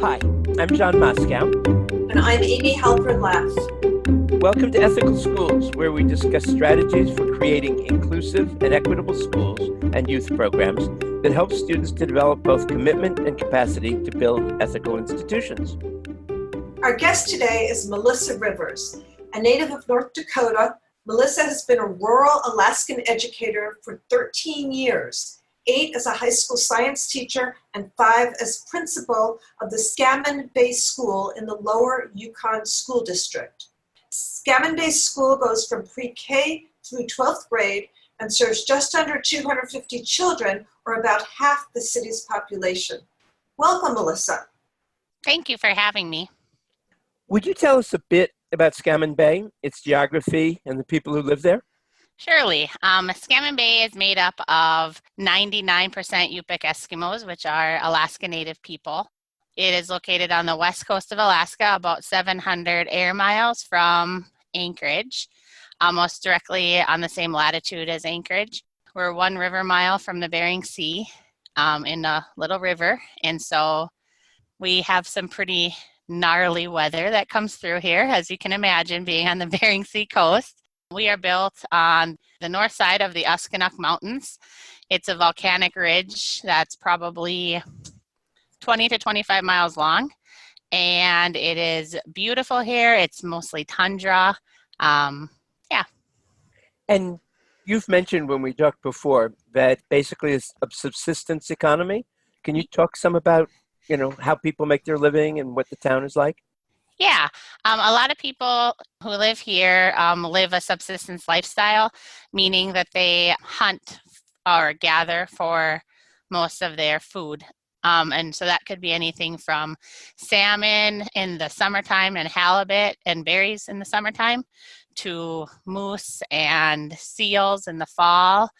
Hi, I'm John Moscow. And I'm Amy Halpern-Laff. Welcome to Ethical Schools, where we discuss strategies for creating inclusive and equitable schools and youth programs that help students to develop both commitment and capacity to build ethical institutions. Our guest today is Melissa Rivers. A native of North Dakota, Melissa has been a rural Alaskan educator for 13 years, 8 as a high school science teacher and 5 as principal of the Scammon Bay School in the lower Yukon school district. Scammon Bay School goes from pre-K through 12th grade and serves just under 250 children, or about half the city's population. Welcome, Melissa. Thank you for having me. Would you tell us a bit about Scammon Bay, its geography, and the people who live there? Surely. Scammon Bay is made up of 99% Yupik Eskimos, which are Alaska Native people. It is located on the west coast of Alaska, about 700 air miles from Anchorage, almost directly on the same latitude as Anchorage. We're 1 river mile from the Bering Sea in a little river, and so we have some pretty gnarly weather that comes through here, as you can imagine, being on the Bering Sea coast. We are built on the north side of the Uskinuk Mountains. It's a volcanic ridge that's probably 20 to 25 miles long, and it is beautiful here. It's mostly tundra. And you've mentioned when we talked before that basically it's a subsistence economy. Can you talk some about, how people make their living and what the town is like? Yeah, a lot of people who live here live a subsistence lifestyle, meaning that they hunt or gather for most of their food. And so that could be anything from salmon in the summertime and halibut and berries in the summertime to moose and seals in the fall.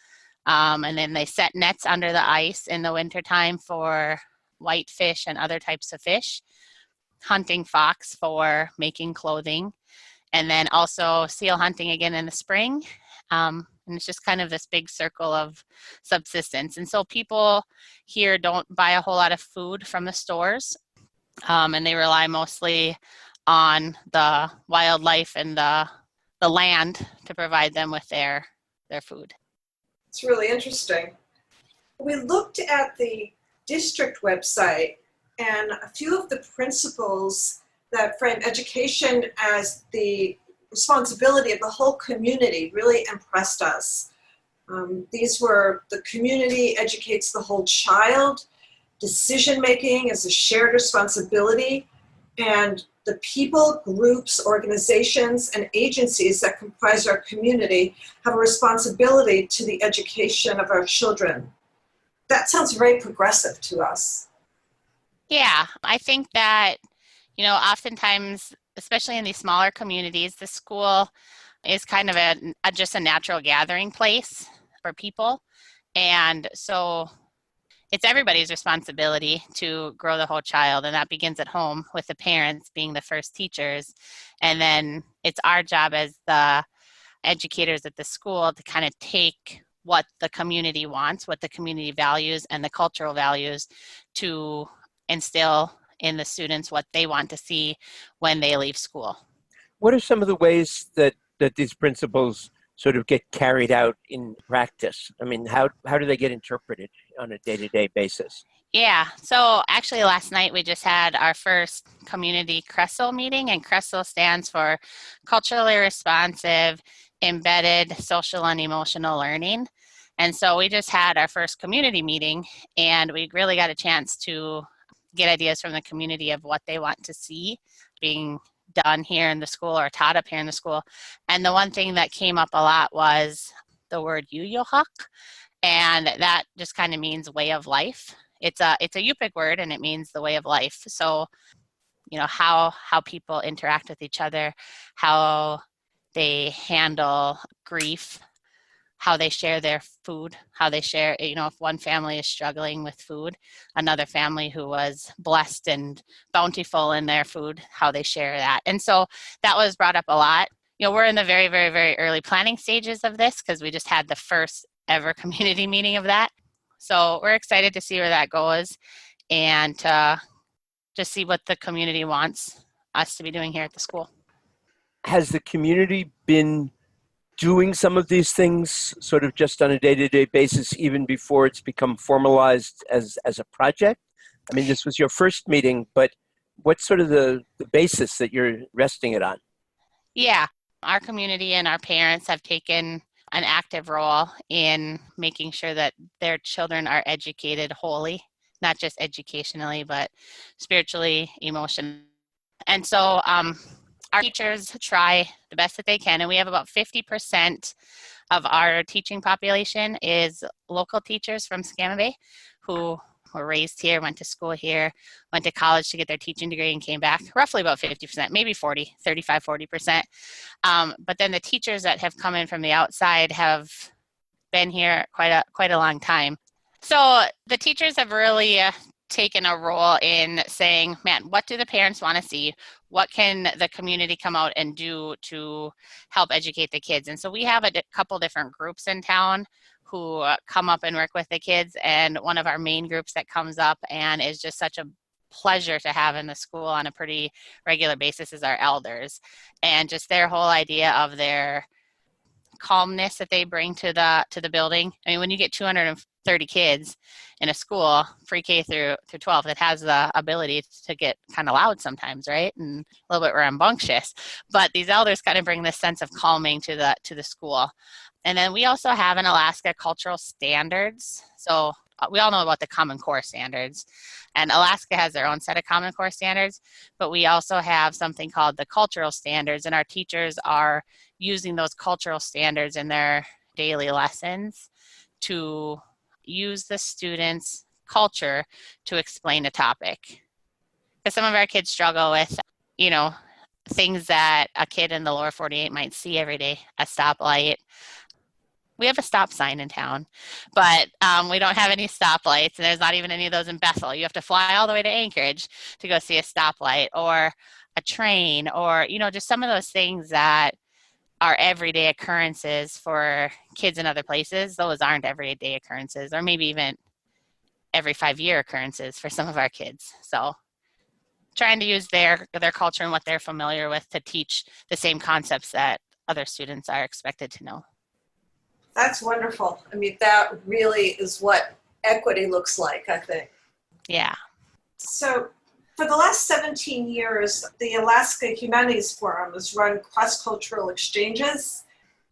And then they set nets under the ice in the wintertime for whitefish and other types of fish, hunting fox for making clothing, and then also seal hunting again in the spring. And it's just kind of this big circle of subsistence. And so people here don't buy a whole lot of food from the stores, and they rely mostly on the wildlife and the land to provide them with their food. It's really interesting. We looked at the district website, and a few of the principles that frame education as the responsibility of the whole community really impressed us. These were: the community educates the whole child, decision-making is a shared responsibility, and the people, groups, organizations, and agencies that comprise our community have a responsibility to the education of our children. That sounds very progressive to us. Yeah, I think that, oftentimes, especially in these smaller communities, the school is kind of just a natural gathering place for people. And so it's everybody's responsibility to grow the whole child, and that begins at home with the parents being the first teachers. And then it's our job as the educators at the school to kind of take what the community wants, what the community values, and the cultural values to instill in the students what they want to see when they leave school. What are some of the ways that these principles sort of get carried out in practice? I mean, how do they get interpreted on a day-to-day basis? Yeah, so actually last night we just had our first community CRESL meeting, and CRESL stands for Culturally Responsive, Embedded Social and Emotional Learning. And so we just had our first community meeting, and we really got a chance to get ideas from the community of what they want to see being done here in the school or taught up here in the school. And the one thing that came up a lot was the word yuyohak, and that just kind of means way of life. It's a Yupik word, and it means the way of life. So, how people interact with each other, how they handle grief, how they share their food, how they share, if one family is struggling with food, another family who was blessed and bountiful in their food, how they share that. And so that was brought up a lot. We're in the very, very, very early planning stages of this because we just had the first ever community meeting of that. So we're excited to see where that goes and to just see what the community wants us to be doing here at the school. Has the community been doing some of these things sort of just on a day-to-day basis, even before it's become formalized as a project? I mean, this was your first meeting, but what's sort of the basis that you're resting it on? Yeah, our community and our parents have taken an active role in making sure that their children are educated wholly, not just educationally, but spiritually, emotionally. And so our teachers try the best that they can, and we have about 50% of our teaching population is local teachers from Scammon Bay who were raised here, went to school here, went to college to get their teaching degree and came back. Roughly about 50%, maybe 40%. But then the teachers that have come in from the outside have been here quite a long time. So the teachers have really taken a role in saying, man, what do the parents want to see? What can the community come out and do to help educate the kids? And so we have a couple different groups in town who come up and work with the kids. And one of our main groups that comes up and is just such a pleasure to have in the school on a pretty regular basis is our elders. And just their whole idea of their calmness that they bring to the building. I mean, when you get 230 kids in a school, pre-K through 12, that has the ability to get kind of loud sometimes, right? And a little bit rambunctious. But these elders kind of bring this sense of calming to the school. And then we also have in Alaska cultural standards. So we all know about the Common Core standards, and Alaska has their own set of Common Core standards, but we also have something called the cultural standards, and our teachers are using those cultural standards in their daily lessons to use the students' culture to explain a topic. Because some of our kids struggle with, things that a kid in the lower 48 might see every day, a stoplight. We have a stop sign in town, but we don't have any stoplights, and there's not even any of those in Bethel. You have to fly all the way to Anchorage to go see a stoplight or a train or, just some of those things that are everyday occurrences for kids in other places. Those aren't everyday occurrences, or maybe even every 5-year occurrences for some of our kids. So trying to use their culture and what they're familiar with to teach the same concepts that other students are expected to know. That's wonderful. I mean, that really is what equity looks like, I think. Yeah. So for the last 17 years, the Alaska Humanities Forum has run cross-cultural exchanges.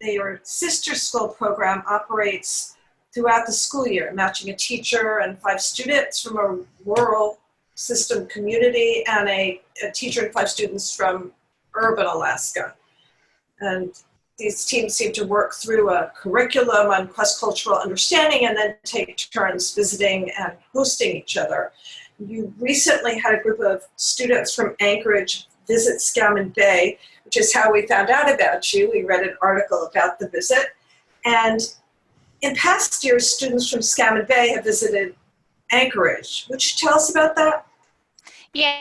Their sister school program operates throughout the school year, matching a teacher and 5 students from a rural system community and a teacher and 5 students from urban Alaska. And these teams seem to work through a curriculum on cross-cultural understanding and then take turns visiting and hosting each other. You recently had a group of students from Anchorage visit Scammon Bay, which is how we found out about you. We read an article about the visit. And in past years, students from Scammon Bay have visited Anchorage. Would you tell us about that? Yeah,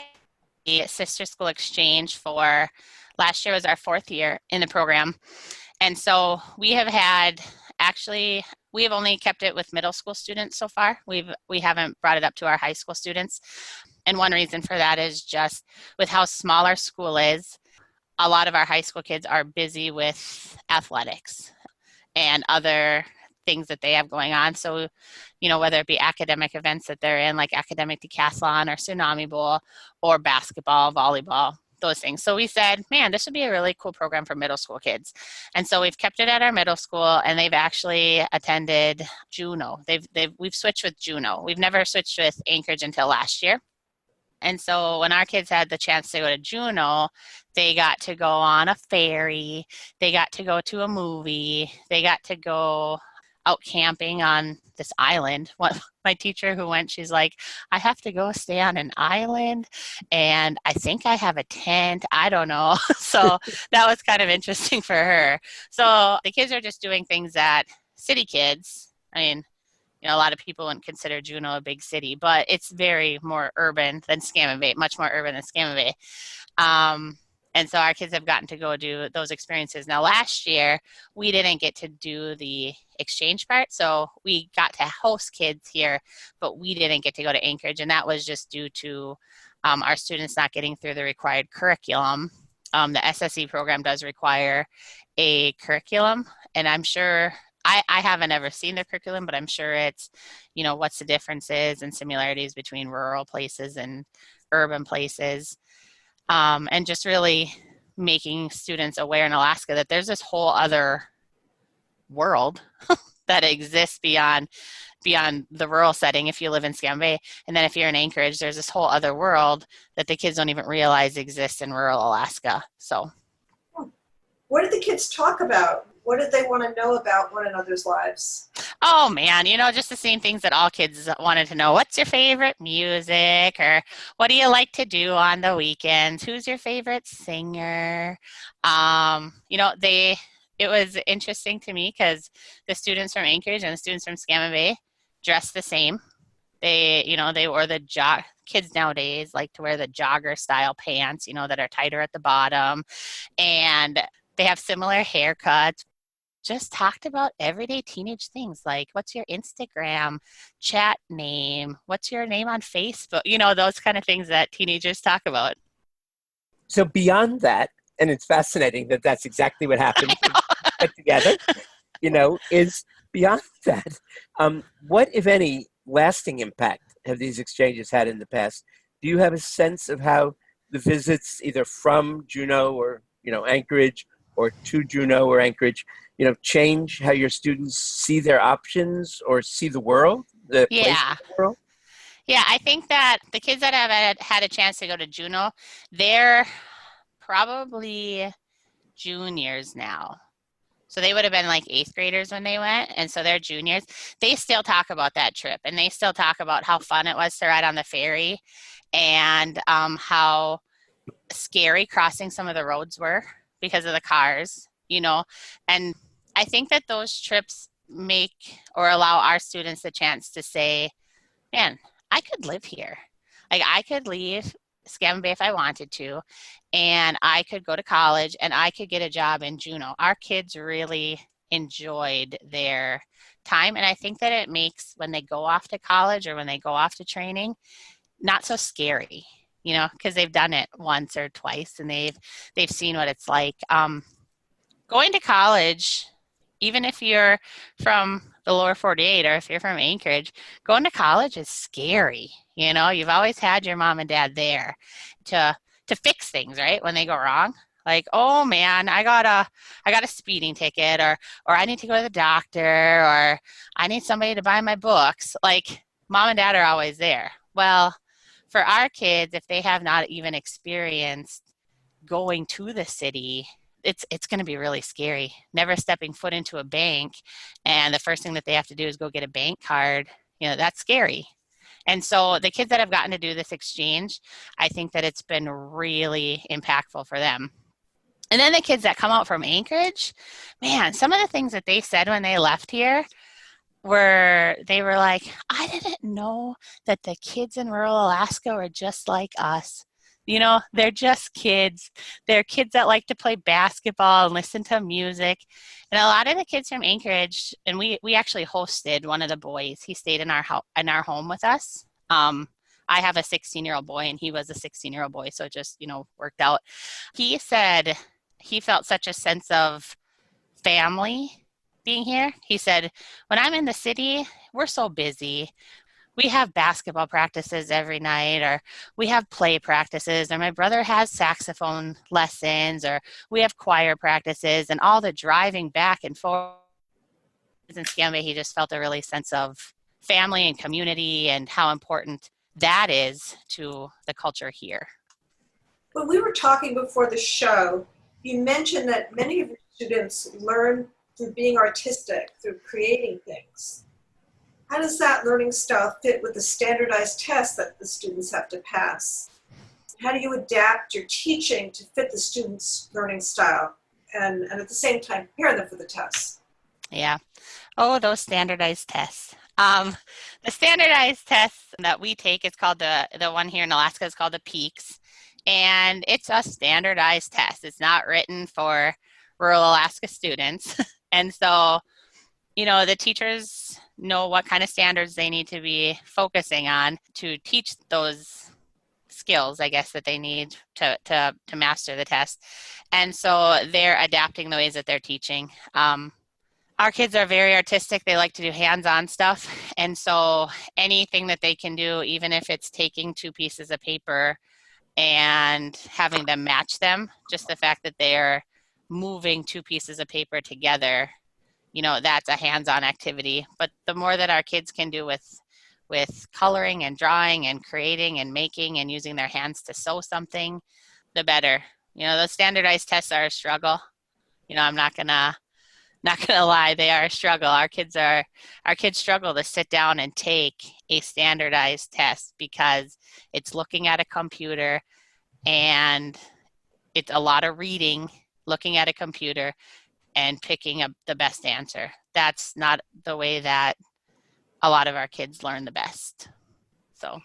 the sister school exchange for last year was our 4th year in the program. And so we have only kept it with middle school students so far. We haven't brought it up to our high school students. And one reason for that is just with how small our school is, a lot of our high school kids are busy with athletics and other things that they have going on. So, whether it be academic events that they're in, like academic decathlon or tsunami bowl or basketball, volleyball, those things. So we said, man, this would be a really cool program for middle school kids. And so we've kept it at our middle school, and they've actually attended Juneau. We've switched with Juneau. We've never switched with Anchorage until last year. And so when our kids had the chance to go to Juneau, they got to go on a ferry. They got to go to a movie. They got to go out camping on this island. My teacher who went, she's like, I have to go stay on an island, and I think I have a tent. I don't know. So that was kind of interesting for her. So the kids are just doing things that city kids, I mean, a lot of people wouldn't consider Juneau a big city, but it's very more urban than Scammon Bay, much more urban than Scammon Bay. And so our kids have gotten to go do those experiences. Now, last year, we didn't get to do the exchange part. So we got to host kids here, but we didn't get to go to Anchorage. And that was just due to our students not getting through the required curriculum. The SSE program does require a curriculum, and I'm sure, I haven't ever seen the curriculum, but I'm sure it's, what's the differences and similarities between rural places and urban places, and just really making students aware in Alaska that there's this whole other world that exists beyond the rural setting if you live in Scammon Bay. And then if you're in Anchorage, there's this whole other world that the kids don't even realize exists in rural Alaska. So what did the kids talk about? What did they want to know about one another's lives? Oh man, just the same things that all kids wanted to know. What's your favorite music? Or what do you like to do on the weekends? Who's your favorite singer? It was interesting to me because the students from Anchorage and the students from Scammon Bay dressed the same. They wore kids nowadays like to wear the jogger style pants, that are tighter at the bottom. And they have similar haircuts. Just talked about everyday teenage things like, what's your Instagram chat name? What's your name on Facebook? Those kind of things that teenagers talk about. So beyond that, and it's fascinating that that's exactly what happened put together, is beyond that, what, if any, lasting impact have these exchanges had in the past? Do you have a sense of how the visits either from Juneau or, Anchorage, or to Juneau or Anchorage, change how your students see their options or see the world, the place in the world? Yeah, I think that the kids that have had a chance to go to Juneau, they're probably juniors now. So they would have been like 8th graders when they went, and so they're juniors. They still talk about that trip, and they still talk about how fun it was to ride on the ferry and how scary crossing some of the roads were because of the cars, and I think that those trips make or allow our students the chance to say, man, I could live here. Like, I could leave Scammon Bay if I wanted to, and I could go to college and I could get a job in Juneau. Our kids really enjoyed their time, and I think that it makes, when they go off to college or when they go off to training, not so scary, because they've done it once or twice and they've seen what it's like. Going to college, even if you're from the lower 48 or if you're from Anchorage, going to college is scary. You've always had your mom and dad there to fix things, right? When they go wrong. Like, oh man, I got a speeding ticket, or I need to go to the doctor, or I need somebody to buy my books. Like, mom and dad are always there. Well, for our kids, if they have not even experienced going to the city, it's going to be really scary. Never stepping foot into a bank, and the first thing that they have to do is go get a bank card. That's scary. And so the kids that have gotten to do this exchange, I think that it's been really impactful for them. And then the kids that come out from Anchorage, man, some of the things that they said when they left here they were like, I didn't know that the kids in rural Alaska were just like us. They're just kids. They're kids that like to play basketball and listen to music. And a lot of the kids from Anchorage, and we actually hosted one of the boys. He stayed in our home with us. I have a 16-year-old boy, and he was a 16-year-old boy, so it just, worked out. He said he felt such a sense of family being here. He said, when I'm in the city, we're so busy. We have basketball practices every night, or we have play practices, or my brother has saxophone lessons, or we have choir practices, and all the driving back and forth. In Scammon Bay, he just felt a really sense of family and community and how important that is to the culture here. When we were talking before the show, you mentioned that many of your students learn through being artistic, through creating things. How does that learning style fit with the standardized tests that the students have to pass? How do you adapt your teaching to fit the students' learning style and at the same time prepare them for the tests? Yeah. Oh, those standardized tests. The standardized tests that we take is called the one here in Alaska is called the PEAKS. And it's a standardized test. It's not written for rural Alaska students. And so, the teachers know what kind of standards they need to be focusing on to teach those skills, I guess, that they need to master the test. And so they're adapting the ways that they're teaching. Our kids are very artistic. They like to do hands-on stuff. And so anything that they can do, even if it's taking two pieces of paper and having them match them, just the fact that they're moving two pieces of paper together, that's a hands-on activity. But the more that our kids can do with coloring and drawing and creating and making and using their hands to sew something, the better. Those standardized tests are a struggle. I'm not gonna lie, they are a struggle. Our kids struggle to sit down and take a standardized test because it's looking at a computer and it's a lot of reading, looking at a computer and picking up the best answer. That's not the way that a lot of our kids learn the best. So,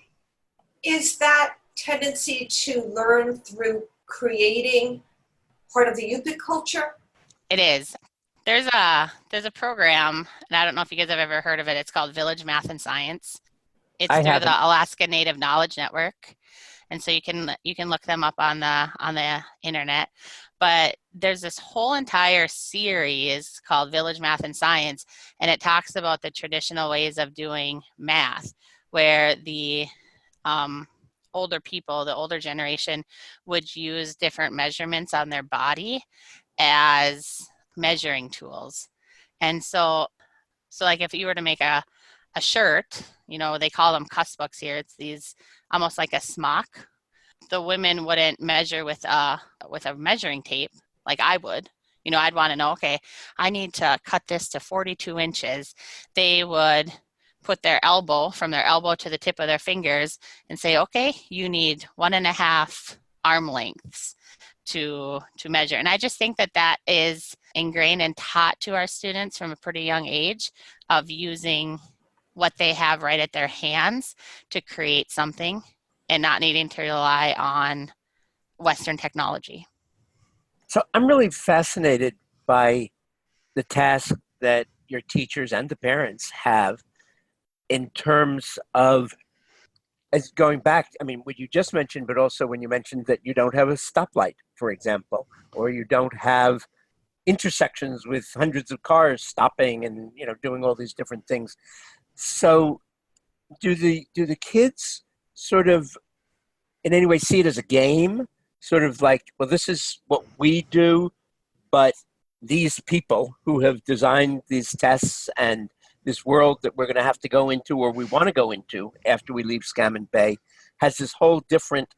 is that tendency to learn through creating part of the Yupik culture? It is. There's a program, and I don't know if you guys have ever heard of it. It's called Village Math and Science. It's through the Alaska Native Knowledge Network, and so you can look them up on the internet. But there's this whole entire series called Village Math and Science, and it talks about the traditional ways of doing math, where the older people, the older generation, would use different measurements on their body as measuring tools. And so like if you were to make a shirt, they call them cuss books here. It's these almost like a smock. The women wouldn't measure with a measuring tape like I would. I'd want to know, okay, I need to cut this to 42 inches. They would put from their elbow to the tip of their fingers and say, okay, you need 1.5 arm lengths to measure. And I just think that is ingrained and taught to our students from a pretty young age of using what they have right at their hands to create something and not needing to rely on Western technology. So I'm really fascinated by the task that your teachers and the parents have in terms of, as going back, what you just mentioned, but also when you mentioned that you don't have a stoplight, for example, or you don't have intersections with hundreds of cars stopping and doing all these different things. So do the kids sort of in any way see it as a game, sort of like, well, this is what we do, but these people who have designed these tests and this world that we're going to have to go into, or we want to go into after we leave Scammon Bay, has this whole different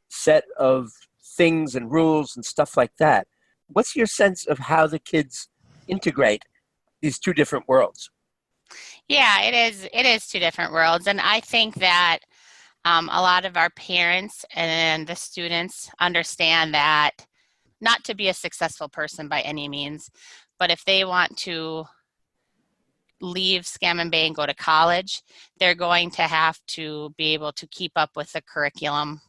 set of things and rules and stuff like that. What's your sense of how the kids integrate these two different worlds? Yeah, it is two different worlds. And I think that a lot of our parents and the students understand that not to be a successful person by any means, but if they want to leave Scammon Bay and go to college, they're going to have to be able to keep up with the curriculum,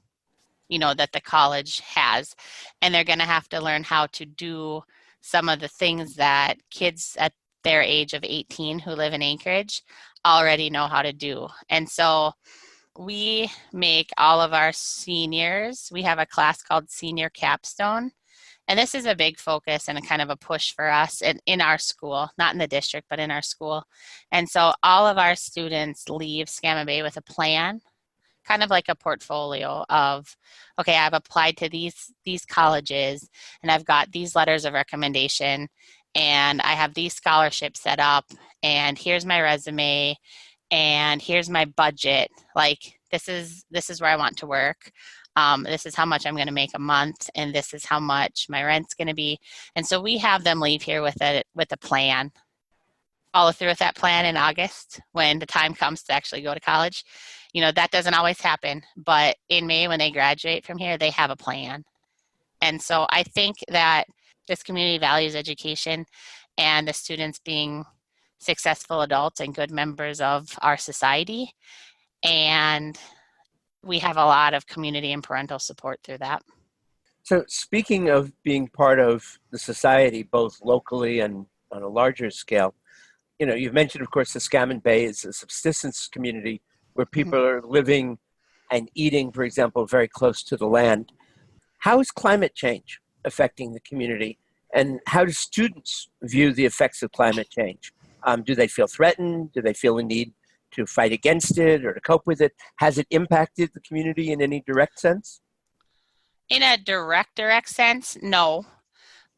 that the college has. And they're going to have to learn how to do some of the things that kids at their age of 18 who live in Anchorage already know how to do. And so we make all of our seniors, we have a class called Senior Capstone. And this is a big focus and a kind of a push for us in our school, not in the district, but in our school. And so all of our students leave Scammon Bay with a plan, kind of like a portfolio of, okay, I've applied to these colleges and I've got these letters of recommendation and I have these scholarships set up and here's my resume and here's my budget. Like this is where I want to work. This is how much I'm going to make a month, and this is how much my rent's going to be. And so we have them leave here with a plan. Follow through with that plan in August when the time comes to actually go to college. That doesn't always happen, but in May when they graduate from here, they have a plan. And so I think that this community values education and the students being successful adults and good members of our society. And we have a lot of community and parental support through that. So speaking of being part of the society, both locally and on a larger scale, you've mentioned, of course, the Scammon Bay is a subsistence community where people are living and eating, for example, very close to the land. How is climate change affecting the community? And how do students view the effects of climate change? Do they feel threatened? Do they feel a need to fight against it or to cope with it? Has it impacted the community in any direct sense? In a direct sense, no.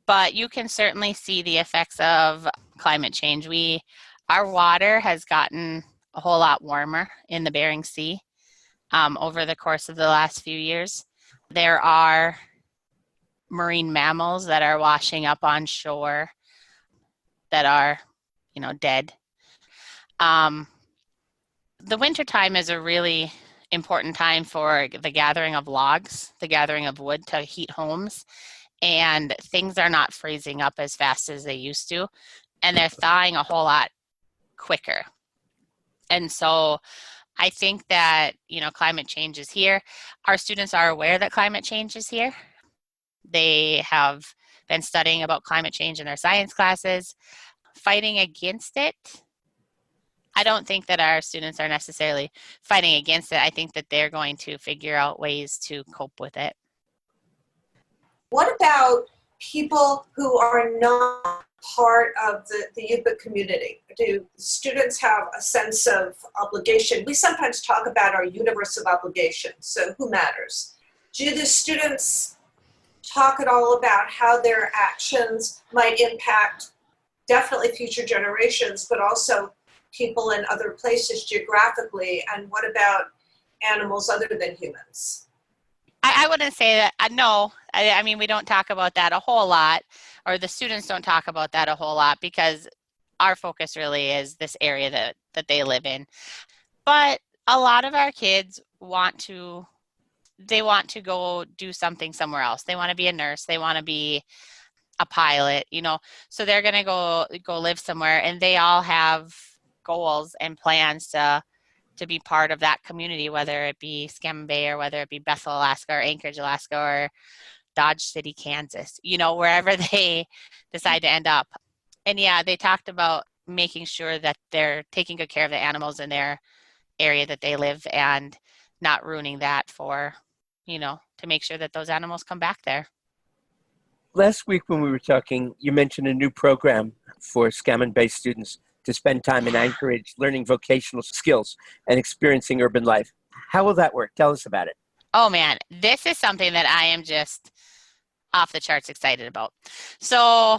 But you can certainly see the effects of climate change. Our water has gotten a whole lot warmer in the Bering Sea over the course of the last few years. There are marine mammals that are washing up on shore that are, dead. The wintertime is a really important time for the gathering of logs, the gathering of wood to heat homes, and things are not freezing up as fast as they used to, and they're thawing a whole lot quicker. And so I think that, climate change is here. Our students are aware that climate change is here. They have been studying about climate change in their science classes. Fighting against it, I don't think that our students are necessarily fighting against it. I think that they're going to figure out ways to cope with it. What about people who are not part of the Yupik community? Do students have a sense of obligation? We sometimes talk about our universe of obligations, so who matters? Do the students talk at all about how their actions might impact definitely future generations, but also people in other places geographically? And what about animals other than humans? I wouldn't say that, no. I mean, we don't talk about that a whole lot, or the students don't talk about that a whole lot, because our focus really is this area that they live in. But a lot of our kids want to go do something somewhere else. They want to be a nurse. They want to be a pilot, so they're going to go live somewhere, and they all have goals and plans to be part of that community, whether it be Scammon Bay or whether it be Bethel, Alaska, or Anchorage, Alaska, or Dodge City, Kansas, wherever they decide to end up. And yeah, they talked about making sure that they're taking good care of the animals in their area that they live and not ruining that for, to make sure that those animals come back there. Last week when we were talking, you mentioned a new program for Scammon Bay students to spend time in Anchorage learning vocational skills and experiencing urban life. How will that work? Tell us about it. Oh man, this is something that I am just off the charts excited about. So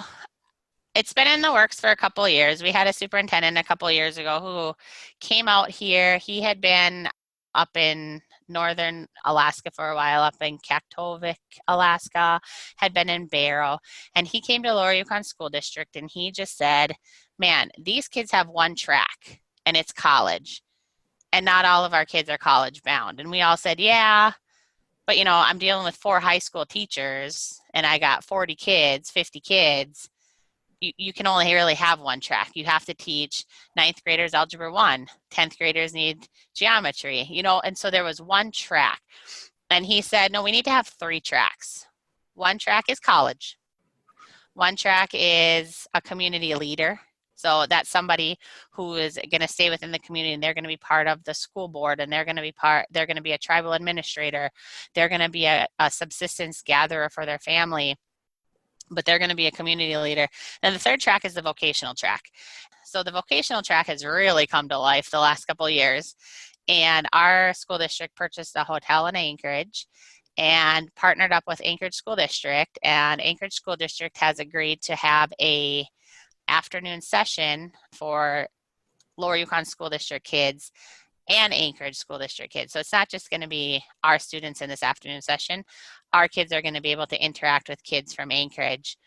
it's been in the works for a couple of years. We had a superintendent a couple of years ago who came out here. He had been up in northern Alaska for a while, up in Kaktovik, Alaska, had been in Barrow, and he came to Lower Yukon School District, and he just said, man, these kids have one track, and it's college, and not all of our kids are college bound. And we all said, yeah, but I'm dealing with 4 high school teachers, and I got 40 kids, 50 kids. You can only really have one track. You have to teach 9th graders Algebra 1. 10th graders need geometry, and so there was one track. And he said, no, we need to have 3 tracks. One track is college. One track is a community leader. So that's somebody who is going to stay within the community, and they're going to be part of the school board, and they're going to be a tribal administrator. They're going to be a subsistence gatherer for their family, but they're going to be a community leader. And the 3rd track is the vocational track. So the vocational track has really come to life the last couple of years. And our school district purchased a hotel in Anchorage and partnered up with Anchorage School District. And Anchorage School District has agreed to have a afternoon session for Lower Yukon School District kids and Anchorage School District kids. So it's not just going to be our students in this afternoon session. Our kids are going to be able to interact with kids from Anchorage.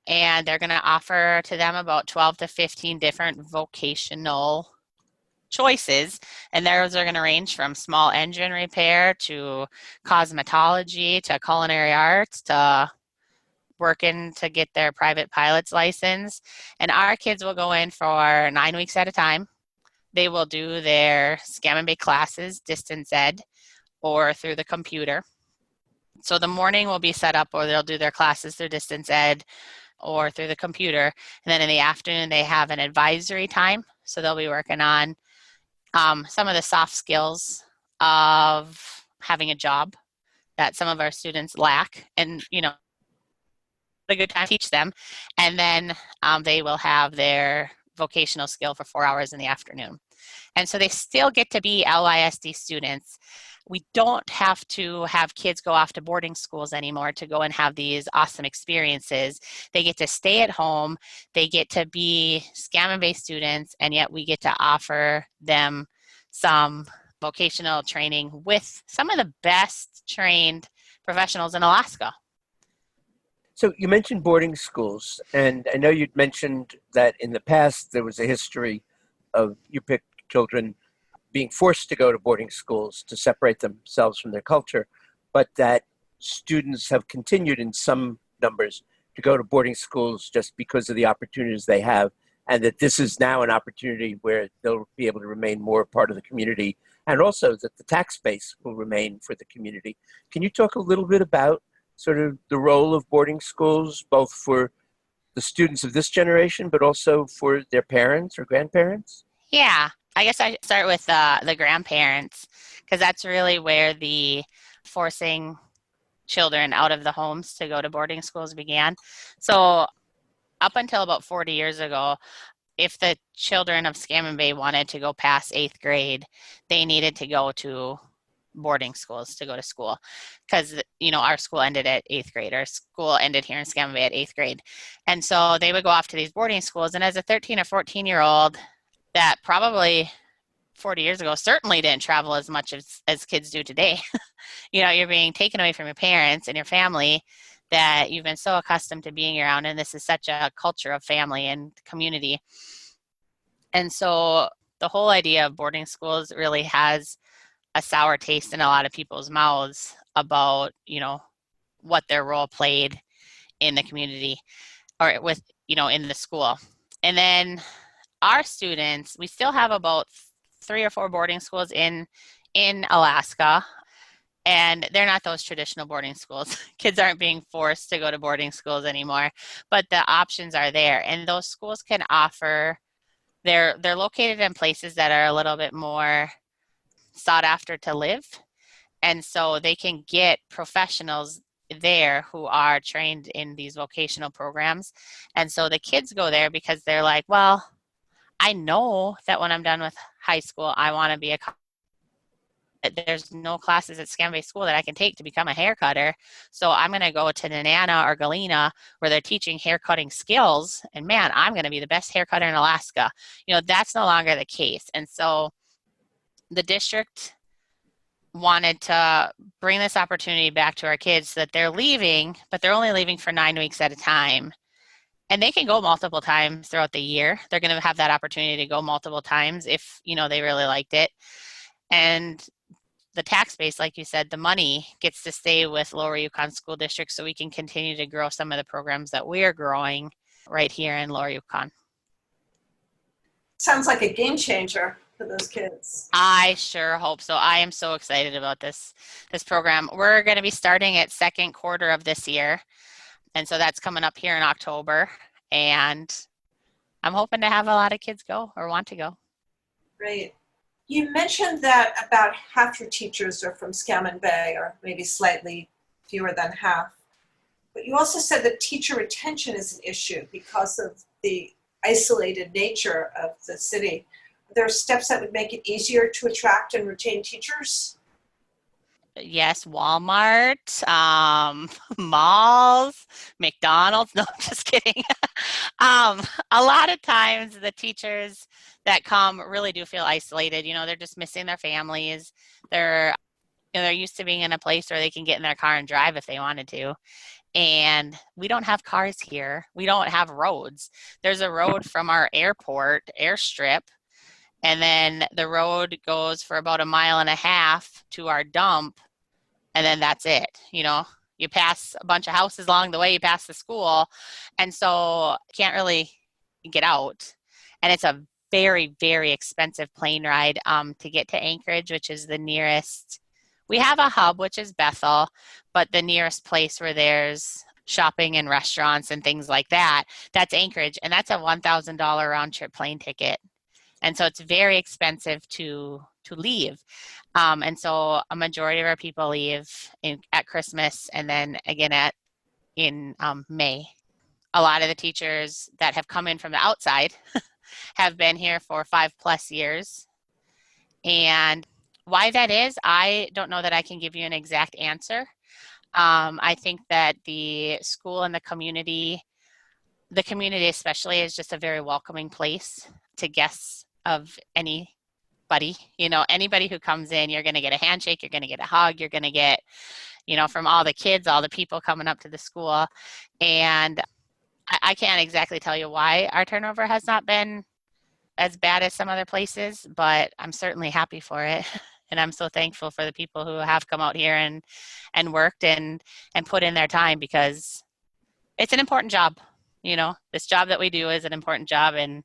And they're going to offer to them about 12 to 15 different vocational choices. And those are going to range from small engine repair to cosmetology to culinary arts to working to get their private pilot's license. And our kids will go in for 9 weeks at a time. They will do their Scammon Bay classes, distance ed, or through the computer. So the morning will be set up, or they'll do their classes through distance ed or through the computer. And then in the afternoon, they have an advisory time. So they'll be working on some of the soft skills of having a job that some of our students lack, and a good time to teach them. And then they will have their vocational skill for 4 hours in the afternoon. And so they still get to be LISD students. We don't have to have kids go off to boarding schools anymore to go and have these awesome experiences. They get to stay at home. They get to be Scammon Bay students, and yet we get to offer them some vocational training with some of the best trained professionals in Alaska. So you mentioned boarding schools, and I know you'd mentioned that in the past there was a history of Yupik children being forced to go to boarding schools to separate themselves from their culture, but that students have continued in some numbers to go to boarding schools just because of the opportunities they have, and that this is now an opportunity where they'll be able to remain more part of the community, and also that the tax base will remain for the community. Can you talk a little bit about sort of the role of boarding schools, both for the students of this generation, but also for their parents or grandparents? Yeah, I guess I start with the grandparents, because that's really where the forcing children out of the homes to go to boarding schools began. So up until about 40 years ago, if the children of Scammon Bay wanted to go past 8th grade, they needed to go to boarding schools to go to school, because our school ended at 8th grade. Our school ended here in Scammon Bay at 8th grade, and so they would go off to these boarding schools. And as a 13 or 14-year-old, that probably 40 years ago certainly didn't travel as much as kids do today. You're being taken away from your parents and your family that you've been so accustomed to being around, and this is such a culture of family and community. And so the whole idea of boarding schools really has a sour taste in a lot of people's mouths about, what their role played in the community or with, in the school. And then our students, we still have about 3 or 4 boarding schools in Alaska, and they're not those traditional boarding schools. Kids aren't being forced to go to boarding schools anymore, but the options are there. And those schools can offer, they're located in places that are a little bit more sought after to live, and so they can get professionals there who are trained in these vocational programs. And so the kids go there because they're like, well, I know that when I'm done with high school, I want to be there's no classes at Scammon Bay School that I can take to become a hair cutter, so I'm going to go to Nanana or Galena where they're teaching hair cutting skills, and man, I'm going to be the best hair cutter in Alaska. That's no longer the case. And so the district wanted to bring this opportunity back to our kids, that they're leaving, but they're only leaving for 9 weeks at a time. And they can go multiple times throughout the year. They're going to have that opportunity to go multiple times if, they really liked it. And the tax base, like you said, the money gets to stay with Lower Yukon School District, so we can continue to grow some of the programs that we're growing right here in Lower Yukon. Sounds like a game changer for those kids. I sure hope so. I am so excited about this program. We're going to be starting at second quarter of this year, and so that's coming up here in October, and I'm hoping to have a lot of kids go or want to go. Great. You mentioned that about half your teachers are from Scammon Bay, or maybe slightly fewer than half. But you also said that teacher retention is an issue because of the isolated nature of the city. Are there steps that would make it easier to attract and retain teachers? Yes, Walmart, malls, McDonald's. No, I'm just kidding. A lot of times the teachers that come really do feel isolated. They're just missing their families. They're used to being in a place where they can get in their car and drive if they wanted to. And we don't have cars here. We don't have roads. There's a road from our airstrip, and then the road goes for about 1.5 miles to our dump, and then that's it. You pass a bunch of houses along the way, you pass the school, and so can't really get out. And it's a very, very expensive plane ride to get to Anchorage, which is the nearest. We have a hub, which is Bethel, but the nearest place where there's shopping and restaurants and things like that, that's Anchorage, and that's a $1,000 round trip plane ticket. And so it's very expensive to to leave. And so a majority of our people leave at Christmas and then again in May. A lot of the teachers that have come in from the outside have been here for 5+ years. And why that is, I don't know that I can give you an exact answer. I think that the school and the community especially, is just a very welcoming place to guests of anybody. Anybody who comes in, you're going to get a handshake, you're going to get a hug, you're going to get, from all the kids, all the people coming up to the school. And I can't exactly tell you why our turnover has not been as bad as some other places, but I'm certainly happy for it. And I'm so thankful for the people who have come out here and worked and put in their time, because it's an important job. This job that we do is an important job, and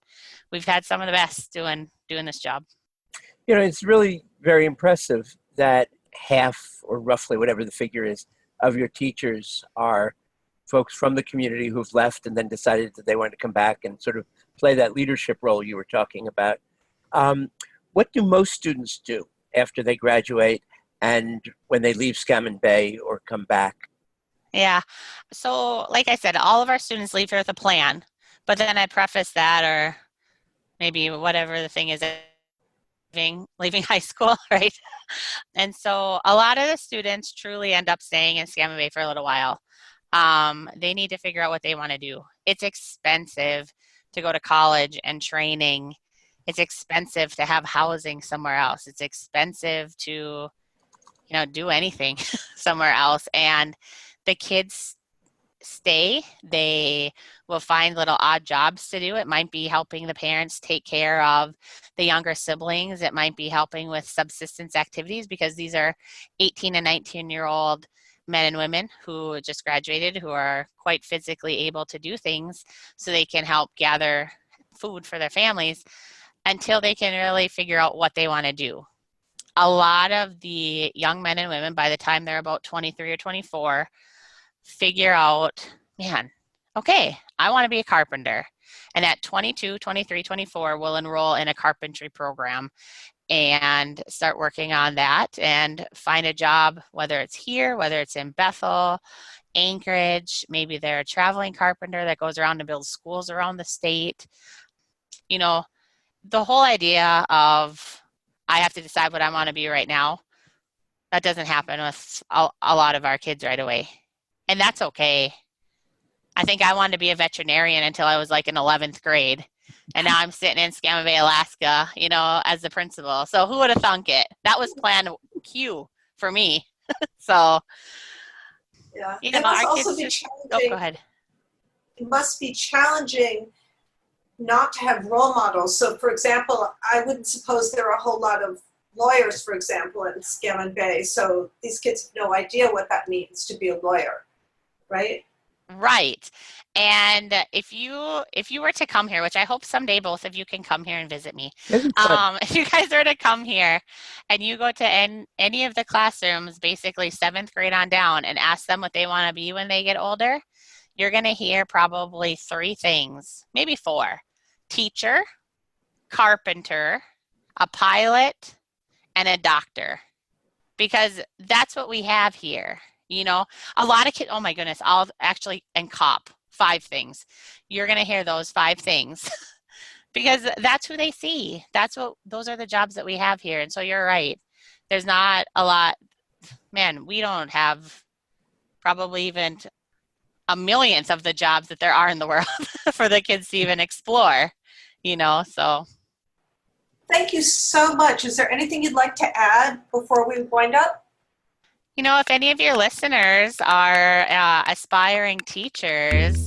we've had some of the best doing this job. It's really very impressive that half, or roughly whatever the figure is, of your teachers are folks from the community who've left and then decided that they wanted to come back and sort of play that leadership role you were talking about. What do most students do after they graduate and when they leave Scammon Bay or come back? Yeah. So like I said, all of our students leave here with a plan, but then I preface that, or maybe whatever the thing is, leaving high school, right? And so a lot of the students truly end up staying in Scammon Bay for a little while. They need to figure out what they want to do. It's expensive to go to college and training. It's expensive to have housing somewhere else. It's expensive to, do anything somewhere else. And the kids stay. They will find little odd jobs to do. It might be helping the parents take care of the younger siblings. It might be helping with subsistence activities, because these are 18 and 19-year-old men and women who just graduated, who are quite physically able to do things so they can help gather food for their families until they can really figure out what they want to do. A lot of the young men and women, by the time they're about 23 or 24, figure out, okay, I want to be a carpenter. And at 22, 23, 24, we'll enroll in a carpentry program and start working on that and find a job, whether it's here, whether it's in Bethel, Anchorage. Maybe they're a traveling carpenter that goes around and builds schools around the state. The whole idea of I have to decide what I want to be right now, that doesn't happen with a lot of our kids right away. And that's okay. I think I wanted to be a veterinarian until I was like in 11th grade. And now I'm sitting in Scammon Bay, Alaska, as the principal. So who would have thunk it? That was plan Q for me. So, yeah. It must also be challenging. Oh, go ahead. It must be challenging not to have role models. So, for example, I wouldn't suppose there are a whole lot of lawyers, for example, in Scammon Bay. So these kids have no idea what that means to be a lawyer, right? Right. And if you were to come here, which I hope someday both of you can come here and visit me. If you guys were to come here and you go to any of the classrooms, basically 7th grade on down, and ask them what they want to be when they get older, you're going to hear probably 3 things, maybe 4. Teacher, carpenter, a pilot, and a doctor. Because that's what we have here. A lot of kids, oh my goodness, and cop, 5 things. You're going to hear those 5 things because that's who they see. Those are the jobs that we have here. And so you're right. There's not a lot, we don't have probably even a millionth of the jobs that there are in the world for the kids to even explore, so. Thank you so much. Is there anything you'd like to add before we wind up? If any of your listeners are aspiring teachers,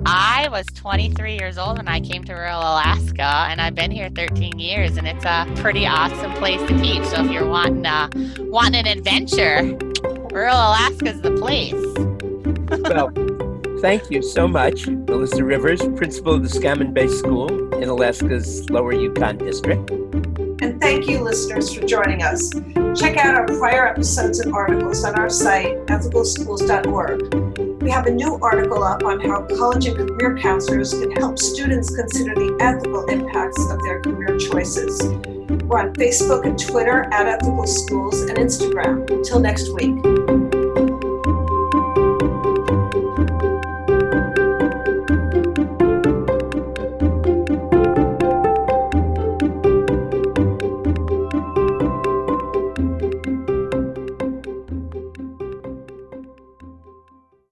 I was 23 years old when I came to rural Alaska, and I've been here 13 years, and it's a pretty awesome place to teach. So if you're wanting an adventure, rural Alaska is the place. Well, thank you so much, Melissa Rivers, principal of the Scammon Bay School in Alaska's Lower Yukon District. And thank you, listeners, for joining us. Check out our prior episodes and articles on our site, ethicalschools.org. We have a new article up on how college and career counselors can help students consider the ethical impacts of their career choices. We're on Facebook and Twitter at Ethical Schools and Instagram. Till next week.